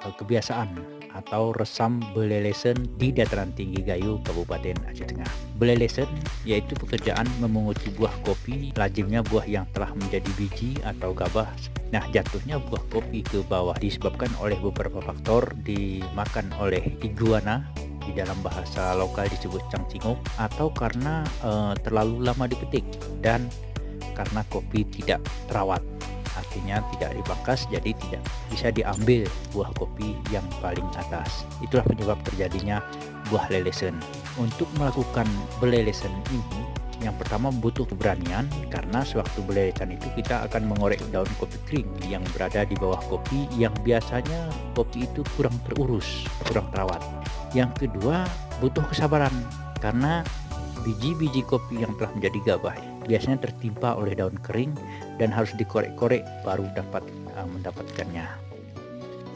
kebiasaan atau resam belelesen di dataran tinggi Gayo, Kabupaten Aceh Tengah. Belelesen yaitu pekerjaan memunguti buah kopi, lazimnya buah yang telah menjadi biji atau gabah. Nah, jatuhnya buah kopi ke bawah disebabkan oleh beberapa faktor, dimakan oleh iguana, di dalam bahasa lokal disebut cangcinguk, atau karena terlalu lama dipetik, dan karena kopi tidak terawat, artinya tidak dipangkas, jadi tidak bisa diambil buah kopi yang paling atas. Itulah penyebab terjadinya buah lelesen. Untuk melakukan belelesen ini, yang pertama butuh keberanian, karena sewaktu belelesen itu kita akan mengorek daun kopi kering yang berada di bawah kopi, yang biasanya kopi itu kurang terurus, kurang terawat. Yang kedua, butuh kesabaran, karena biji-biji kopi yang telah menjadi gabah biasanya tertimpa oleh daun kering dan harus dikorek-korek baru dapat mendapatkannya.